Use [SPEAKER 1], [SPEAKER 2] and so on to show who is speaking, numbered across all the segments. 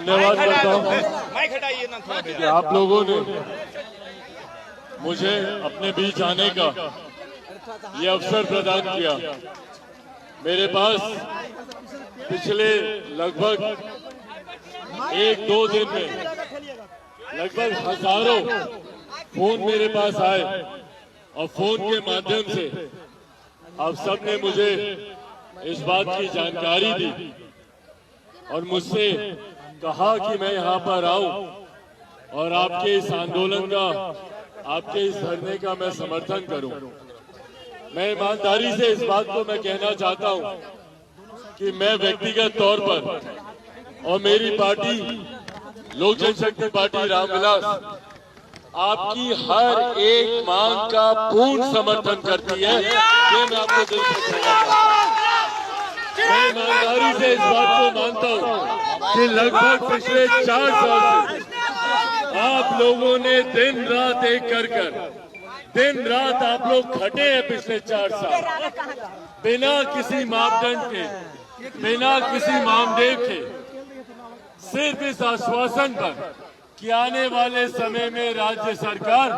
[SPEAKER 1] धन्यवाद करता हूँ कि आप लोगों ने मुझे अपने बीच आने का ये अवसर प्रदान किया। मेरे पास पिछले लगभग 1-2 दिन में लगभग हजारों फोन मेरे पास आए और फोन के माध्यम से आप सबने मुझे इस बात की जानकारी दी और मुझसे कहा कि मैं यहाँ पर आऊं और आपके इस आंदोलन का, आपके इस धरने का मैं समर्थन करूं। मैं ईमानदारी से इस बात को मैं कहना चाहता हूं कि मैं व्यक्तिगत तौर पर और मेरी पार्टी लोक जनशक्ति पार्टी रामविलास आपकी हर एक मांग का पूर्ण समर्थन करती है। ये मैं आपको दिल से कहना मैं ईमानदारी से इस बात को मानता हूँ कि लगभग पिछले 4 साल से आप लोगों ने दिन रात एक कर दिन रात आप लोग खटे हैं। पिछले 4 साल बिना किसी मापदंड के, बिना किसी मामदेव के, सिर्फ इस आश्वासन पर कि आने वाले समय में राज्य सरकार,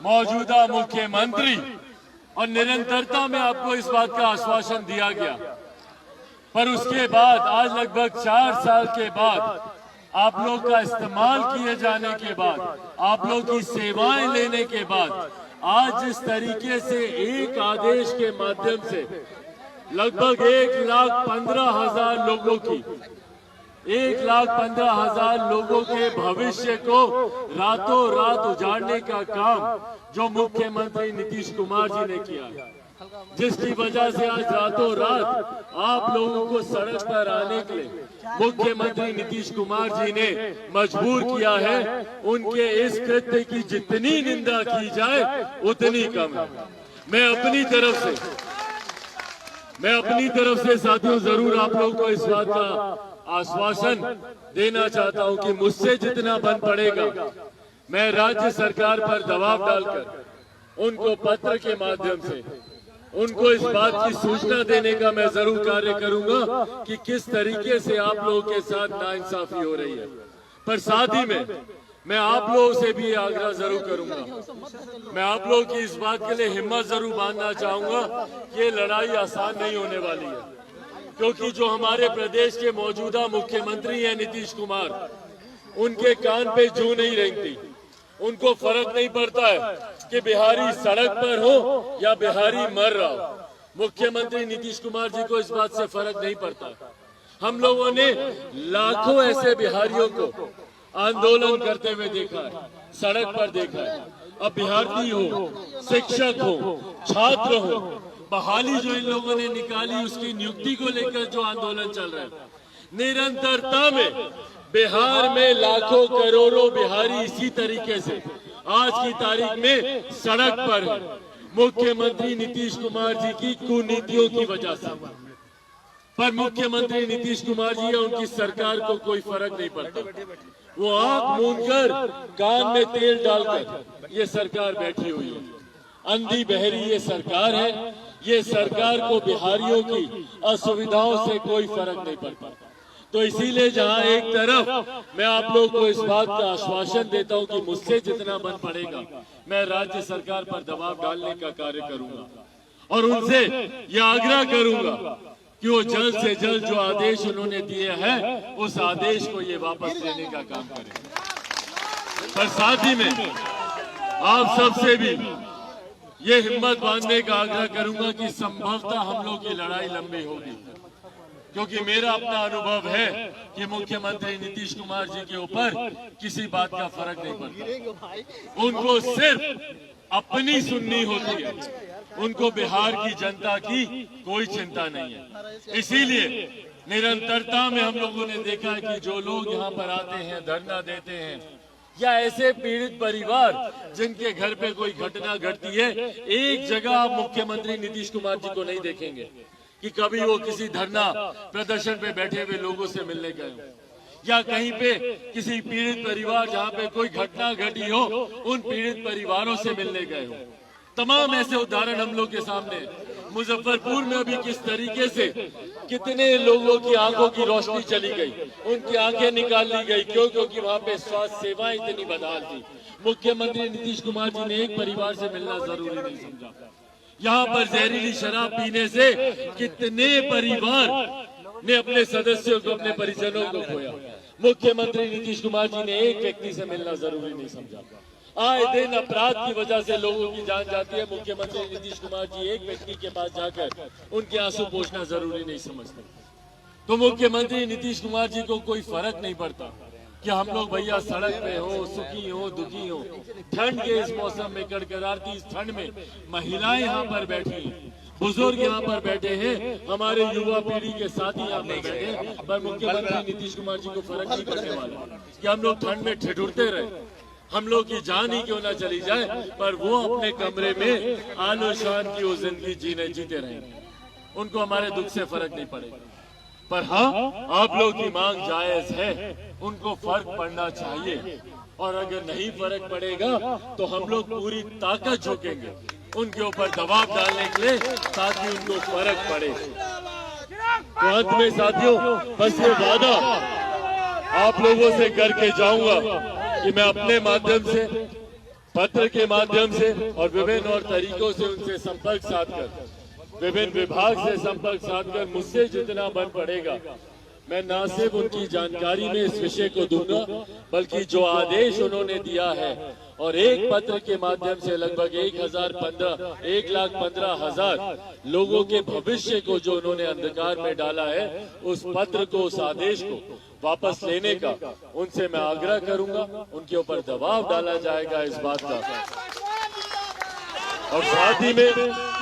[SPEAKER 1] मौजूदा मुख्यमंत्री और निरंतरता में आपको इस बात का आश्वासन दिया गया। पर उसके बाद आज लगभग 4 साल के बाद आप लोग का इस्तेमाल किए जाने के बाद, आप लोग की सेवाएं लेने के बाद आज जिस तरीके से एक आदेश के माध्यम से लगभग 1,15,000 लोगों की 1,15,000 लोगों के भविष्य को रातों रात उजाड़ने का काम जो मुख्यमंत्री नीतीश कुमार जी ने किया, जिसकी वजह से आज रातों रात आप लोगों को सड़क पर आने के लिए मुख्यमंत्री नीतीश कुमार जी ने मजबूर किया है। उनके इस कृत्य की जितनी निंदा की जाए उतनी कम है। मैं अपनी तरफ से साथियों जरूर आप लोगों को इस बात का आश्वासन देना चाहता हूं कि मुझसे जितना बन पड़ेगा मैं राज्य सरकार पर दबाव डालकर उनको पत्र के माध्यम से उनको इस बात की सूचना देने का मैं जरूर कार्य करूंगा कि किस तरीके से आप लोगों के साथ नाइंसाफी हो रही है। पर साथ ही में मैं आप लोगों से भी आग्रह जरूर करूंगा, मैं आप लोगों की इस बात के लिए हिम्मत जरूर बांधना चाहूंगा कि ये लड़ाई आसान नहीं होने वाली है, क्योंकि जो हमारे प्रदेश के मौजूदा मुख्यमंत्री हैं नीतीश कुमार, उनके कान पे जूं नहीं रेंगती। उनको फर्क नहीं पड़ता है कि बिहारी सड़क पर हो या बिहारी मर रहा हो। मुख्यमंत्री नीतीश कुमार जी को इस बात से फर्क नहीं पड़ता। हम लोगों ने लाखों ऐसे बिहारियों को आंदोलन करते हुए देखा है, सड़क पर देखा है। अब बिहारी हो, शिक्षक हो, छात्र हो, बहाली जो इन लोगों ने निकाली उसकी नियुक्ति को लेकर जो आंदोलन चल रहा है, निरंतरता में बिहार में लाखों करोड़ों बिहारी इसी तरीके से आज की तारीख में सड़क पर है, मुख्यमंत्री नीतीश कुमार जी की कुनीतियों की वजह से। पर मुख्यमंत्री नीतीश कुमार जी या उनकी सरकार को कोई फर्क नहीं पड़ता। वो आंख मूंदकर कान में तेल डालकर ये सरकार बैठी हुई है। अंधी बहरी ये सरकार है। ये सरकार को बिहारियों की असुविधाओं से कोई फर्क नहीं पड़ता। तो इसीलिए जहां एक तरफ मैं आप लोगों को इस बात का आश्वासन देता हूं कि मुझसे जितना बन पड़ेगा मैं राज्य सरकार पर दबाव डालने का कार्य करूंगा और उनसे यह आग्रह करूंगा कि वो जल्द से जल्द जो आदेश उन्होंने दिए हैं उस आदेश को ये वापस लेने का काम करें। पर साथ ही में आप सबसे भी ये हिम्मत बांधने का आग्रह करूंगा कि संभवतः हम लोग की लड़ाई लंबी होगी, क्योंकि मेरा अपना अनुभव है कि मुख्यमंत्री नीतीश कुमार जी के ऊपर किसी बात का फर्क नहीं पड़ता। उनको सिर्फ अपनी सुननी होती है, उनको बिहार की जनता की कोई चिंता नहीं है। इसीलिए निरंतरता में हम लोगों ने देखा है कि जो लोग यहाँ पर आते हैं, धरना देते हैं, या ऐसे पीड़ित परिवार जिनके घर पे कोई घटना घटती है, एक जगह आप मुख्यमंत्री नीतीश कुमार जी को नहीं देखेंगे कि कभी वो किसी धरना प्रदर्शन पे बैठे हुए लोगों से मिलने गए हो या कहीं पे किसी पीड़ित परिवार जहाँ पे कोई घटना घटी हो उन पीड़ित परिवारों से मिलने गए हो। तमाम ऐसे उदाहरण हम लोग के सामने, मुजफ्फरपुर में अभी किस तरीके से कितने लोगों की आंखों की रोशनी चली गई, उनकी आंखें निकाल ली गई। क्यों? क्योंकि वहां पे स्वास्थ्य सेवाएं इतनी बदहाल थी। मुख्यमंत्री नीतीश कुमार जी ने एक परिवार से मिलना जरूरी नहीं समझा। यहाँ पर जहरीली शराब पीने से कितने परिवार ने अपने सदस्यों को, अपने परिजनों को खोया। मुख्यमंत्री नीतीश कुमार जी ने एक व्यक्ति से मिलना जरूरी नहीं समझा। आए दिन अपराध की वजह से लोगों की जान जाती है। मुख्यमंत्री नीतीश कुमार जी एक व्यक्ति के पास जाकर उनके आंसू पोंछना जरूरी नहीं समझते। तो मुख्यमंत्री नीतीश कुमार जी को कोई फर्क नहीं पड़ता कि हम लोग भैया सड़क पे हो, सुखी हो, दुखी हो। ठंड के इस मौसम में, कड़कड़ाती इस ठंड में महिलाएं यहाँ पर बैठी हैं, बुजुर्ग यहाँ पर बैठे हैं, हमारे युवा पीढ़ी के साथी यहाँ पर बैठे हैं। पर मुख्यमंत्री नीतीश कुमार जी को फर्क नहीं पड़ने वाला कि हम लोग ठंड में ठिठुरते रहे, हम लोग की जान ही क्यों ना चली जाए, पर वो अपने कमरे में आलीशान की वो जिंदगी जीते रहेंगे। उनको हमारे दुख से फर्क नहीं पड़ेगा। पर हाँ, आप लोग की मांग जायज है, उनको फर्क पड़ना चाहिए। और अगर नहीं फर्क पड़ेगा तो हम लोग पूरी ताकत झोंकेंगे उनके ऊपर दबाव डालने के लिए, ताकि उनको फर्क पड़े। तो अंत में साथियों, बस ये वादा आप लोगों से करके जाऊंगा कि मैं अपने माध्यम से, पत्र के माध्यम से और विभिन्न और तरीकों से उनसे संपर्क साधकर, विभिन्न विभाग से संपर्क साधकर मुझसे जितना बन पड़ेगा मैं न सिर्फ उनकी जानकारी में इस विषय को दूंगा, बल्कि जो आदेश उन्होंने दिया है और एक पत्र के माध्यम से लगभग 1,15,000 लोगों के भविष्य को जो उन्होंने अंधकार में डाला है, उस पत्र को, उस आदेश को वापस लेने का उनसे मैं आग्रह करूंगा। उनके ऊपर दबाव डाला जाएगा इस बात का। और साथ ही में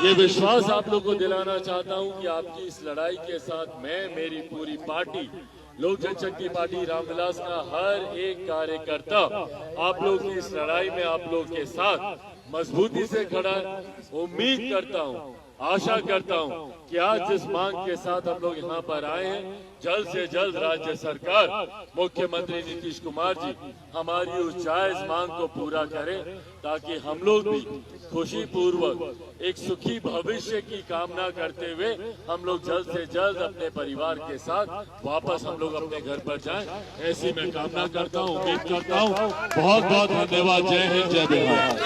[SPEAKER 1] ये विश्वास आप लोगों को दिलाना चाहता हूं कि आपकी इस लड़ाई के साथ मैं, मेरी पूरी पार्टी, लोक जनशक्ति पार्टी रामविलास का हर एक कार्यकर्ता आप लोग की इस लड़ाई में आप लोग के साथ मजबूती से खड़ा है। उम्मीद करता हूं, आशा करता हूं कि आज जिस मांग के साथ हम लोग यहाँ पर आए हैं, जल्द से जल्द राज्य सरकार, मुख्यमंत्री नीतीश कुमार जी हमारी उस जायज मांग को पूरा करें, ताकि हम लोग भी खुशी पूर्वक एक सुखी भविष्य की कामना करते हुए हम लोग जल्द से जल्द अपने परिवार के साथ वापस हम लोग अपने घर पर जाएं। ऐसी मैं कामना करता हूं, उम्मीद करता हूं। बहुत बहुत धन्यवाद। जय हिंद, जय बिहार।